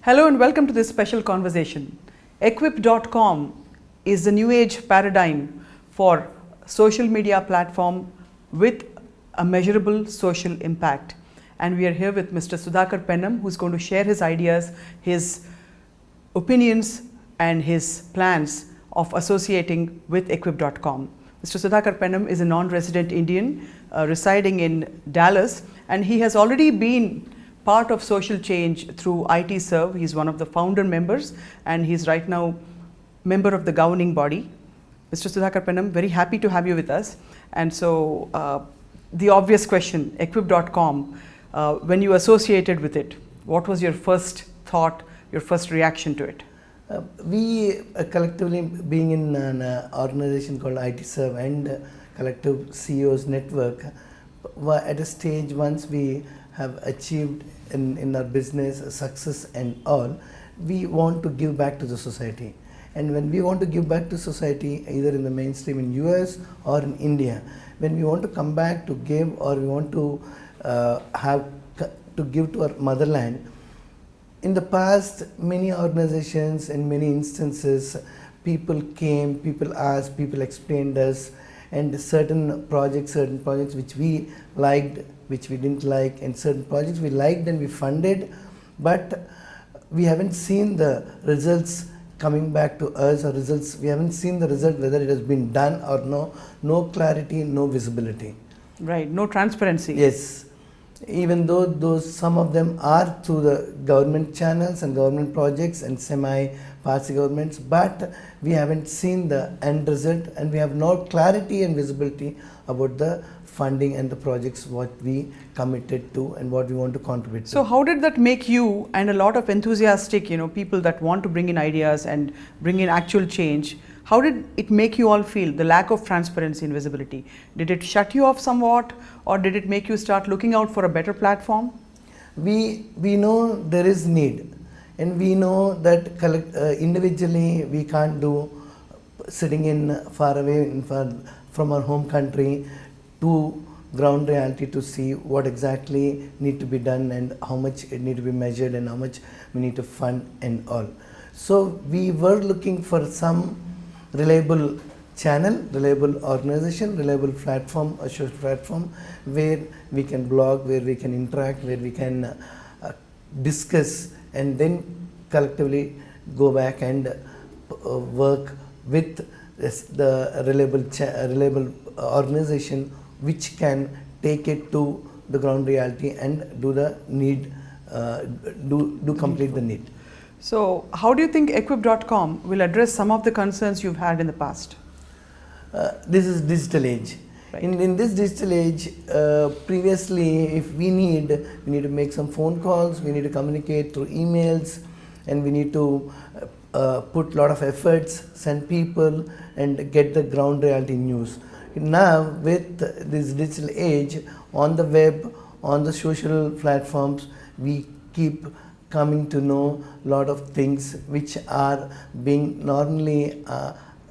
Hello and welcome to this special conversation. Equip.com is the new age paradigm for social media platform with a measurable social impact. And we are here with Mr. Sudhakar Pennam, who's going to share his ideas, his opinions and his plans of associating with Equip.com. Mr. Sudhakar Pennam is a non-resident Indian residing in Dallas, and he has already been part of social change through ITServe. He's one of the founder members and he's right now member of the governing body. Mr. Sudhakar Pennam, very happy to have you with us. And so the obvious question, Equip.com, when you associated with it, what was your first thought, your first reaction to it? We collectively, being in an organization called ITServe and Collective CEOs Network, were at a stage once we have achieved in our business success and all, we want to give back to the society. And when we want to give back to society, either in the mainstream in US or in India, when we want to come back to give or we want to give to our motherland, in the past, many organizations and many instances, people came, people asked, people explained us, and certain projects which we liked, which we didn't like, and certain projects we liked and we funded, but we haven't seen the results coming back to us, or results, we haven't seen the result whether it has been done or no clarity, no visibility. Right, no transparency. Yes. Even though some of them are through the government channels and government projects and semi-party governments, but we haven't seen the end result and we have no clarity and visibility about the funding and the projects what we committed to and what we want to contribute to. So how did that make you and a lot of enthusiastic, people that want to bring in ideas and bring in actual change, how did it make you all feel, the lack of transparency and visibility? Did it shut you off somewhat, or did it make you start looking out for a better platform? We know there is need, and we know that individually we can't do sitting in far away from our home country to ground reality to see what exactly need to be done and how much it need to be measured and how much we need to fund and all. So we were looking for some reliable channel, reliable organization, reliable platform, a social platform where we can blog, where we can interact, where we can discuss and then collectively go back and work with the reliable organization which can take it to the ground reality and do the need, do complete the need. So how do you think Equip.com will address some of the concerns you've had in the past? This is digital age. Right. In this digital age, previously if we need to make some phone calls, we need to communicate through emails, and we need to put lot of efforts, send people and get the ground reality news. Now with this digital age, on the web, on the social platforms, we keep coming to know a lot of things which are being normally,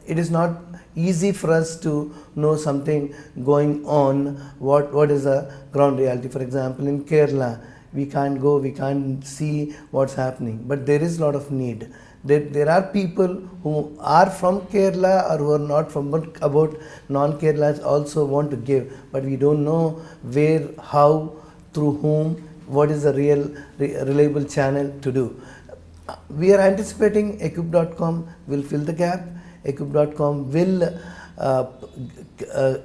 it is not easy for us to know something going on, what is the ground reality. For example, in Kerala, we can't go, we can't see what's happening, but there is a lot of need. There are people who are from Kerala or who are not from, but about non-Kerala also want to give, but we don't know where, how, through whom, what is the reliable channel to do. We are anticipating Equip.com will fill the gap. Equip.com will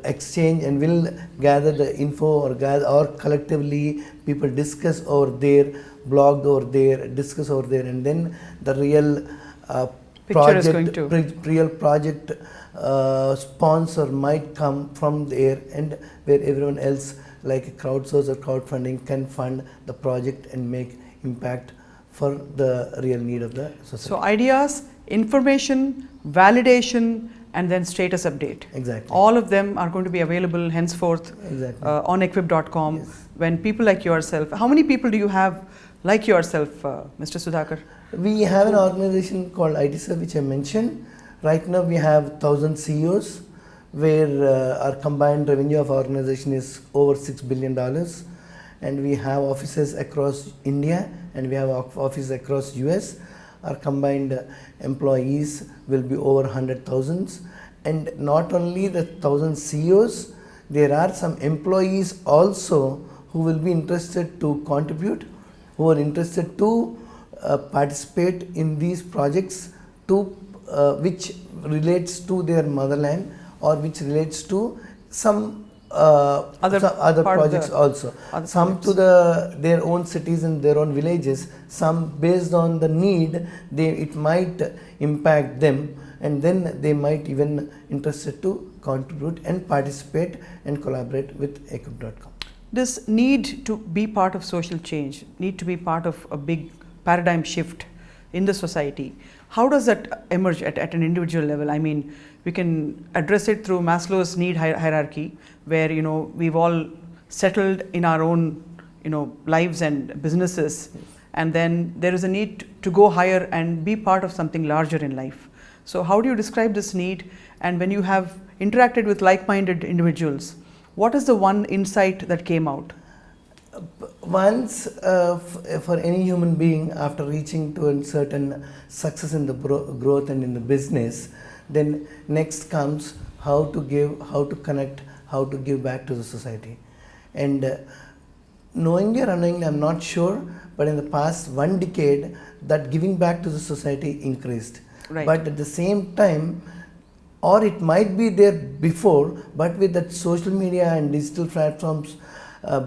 exchange and will gather the info or collectively people discuss over there, blog over there, discuss over there, and then the real project sponsor might come from there, and where everyone else like crowdsource or crowdfunding can fund the project and make impact for the real need of the society. So ideas, information, validation and then status update. Exactly. All of them are going to be available henceforth on Equip.com. Yes. When people like yourself, how many people do you have like yourself, Mr. Sudhakar? We have an organization called ITServe, which I mentioned. Right now we have 1,000 CEOs, where our combined revenue of our organization is over $6 billion. and we have offices across India and we have offices across US. Our combined employees will be over 100,000, and not only the 1,000 CEOs, there are some employees also who will be interested to contribute, who are interested to participate in these projects to which relates to their motherland or which relates to some other projects also. Some to their own cities and their own villages, some based on the need, it might impact them, and then they might even interested to contribute and participate and collaborate with Equip.com. This need to be part of social change, need to be part of a big paradigm shift in the society. How does that emerge at an individual level? I mean, we can address it through Maslow's need hierarchy, where we've all settled in our own lives and businesses, and then there is a need to go higher and be part of something larger in life. So how do you describe this need? And when you have interacted with like-minded individuals, what is the one insight that came out? Once for any human being, after reaching to a certain success in the growth and in the business, then next comes how to give, how to connect, how to give back to the society. And knowingly or unknowingly, I'm not sure, but in the past 1 decade, that giving back to the society increased. Right. But at the same time, or it might be there before, but with that social media and digital platforms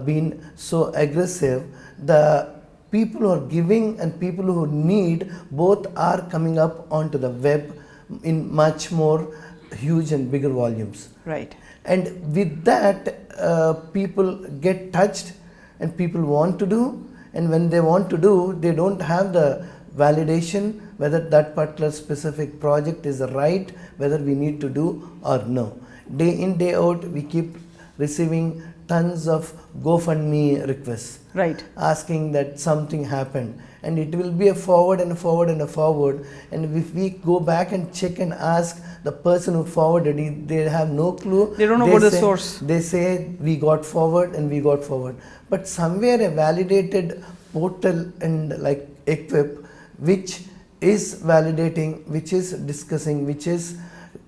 being so aggressive, the people who are giving and people who need both are coming up onto the web in much more huge and bigger volumes. Right. And with that, people get touched and people want to do, and when they want to do, they don't have the validation whether that particular specific project is right, whether we need to do or no. Day in, day out, we keep receiving tons of GoFundMe requests, right, asking that something happened, and it will be a forward and a forward and a forward, and if we go back and check and ask the person who forwarded it, they have no clue. They don't know about the source. They say we got forward and we got forward, but somewhere a validated portal and like Equip, which is validating, which is discussing, which is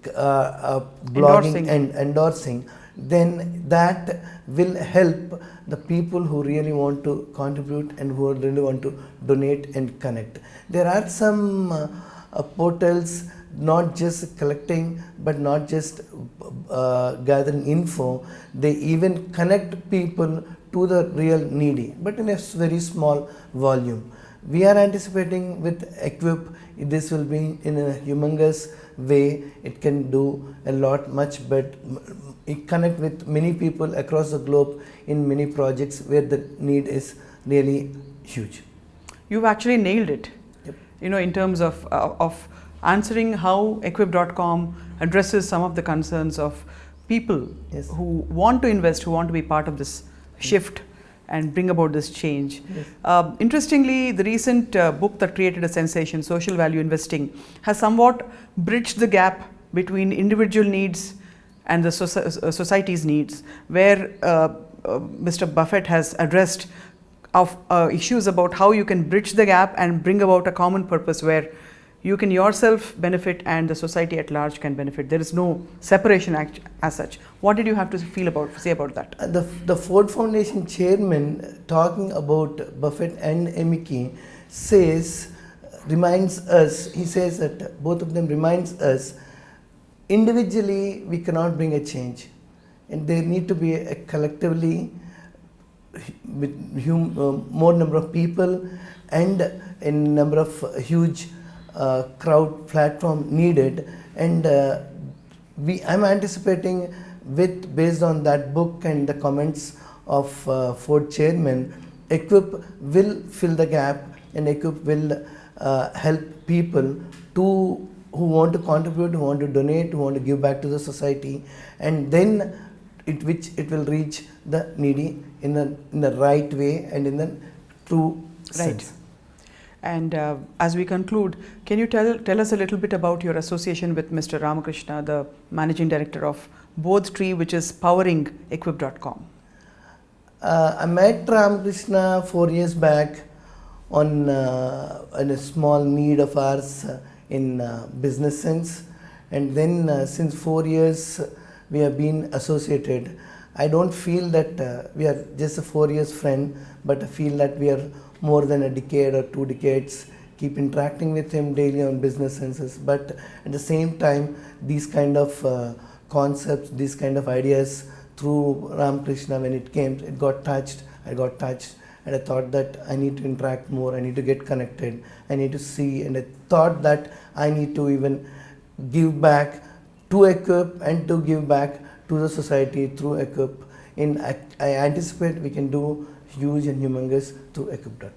blogging and endorsing, then that will help the people who really want to contribute and who really want to donate and connect. There are some portals not just collecting, but not just gathering info, they even connect people to the real needy, but in a very small volume. We are anticipating with Equip, this will be in a humongous way. It can do a lot much better. It connect with many people across the globe in many projects where the need is really huge. You've actually nailed it. Yep. In terms of answering how Equip.com addresses some of the concerns of people, yes, who want to invest, who want to be part of this shift and bring about this change. Yes. Interestingly, the recent book that created a sensation, Social Value Investing, has somewhat bridged the gap between individual needs and the society's needs, where Mr. Buffett has addressed issues about how you can bridge the gap and bring about a common purpose where you can yourself benefit and the society at large can benefit. There is no separation as such. What did you have to say about that? The Ford Foundation chairman, talking about Buffett and Emeke, reminds us, he says that both of them reminds us, individually we cannot bring a change, and there need to be a collectively with more number of people and a number of huge crowd platform needed, and I'm anticipating based on that book and the comments of Ford chairman, Equip will fill the gap, and Equip will help people who want to contribute, who want to donate, who want to give back to the society, and then it will reach the needy in the right way and in the true sense. And as we conclude, can you tell us a little bit about your association with Mr. Ramakrishna, the Managing Director of Bodh Tree, which is powering Equip.com? I met Ramakrishna 4 years back on a small need of ours in business sense, and then since 4 years we have been associated. I don't feel that we are just a 4 years friend, but I feel that we are more than a decade or 2 decades. Keep interacting with him daily on business senses, but at the same time these kind of concepts, these kind of ideas through Ramakrishna, when it came, it got touched, I got touched, and I thought that I need to interact more, I need to get connected, I need to see, and I thought that I need to even give back to Equip and to give back to the society through Equip. I anticipate we can do huge and humongous through Equip.com.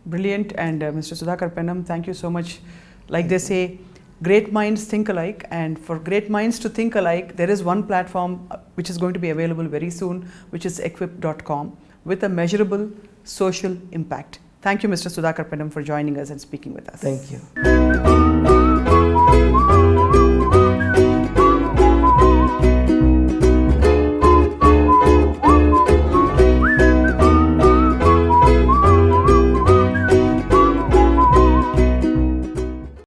Brilliant. And Mr. Sudhakar Pennam, thank you so much. Like they say, great minds think alike, and for great minds to think alike, there is one platform which is going to be available very soon, which is Equip.com, with a measurable social impact. Thank you, Mr. Sudhakar Pennam, for joining us and speaking with us. Thank you.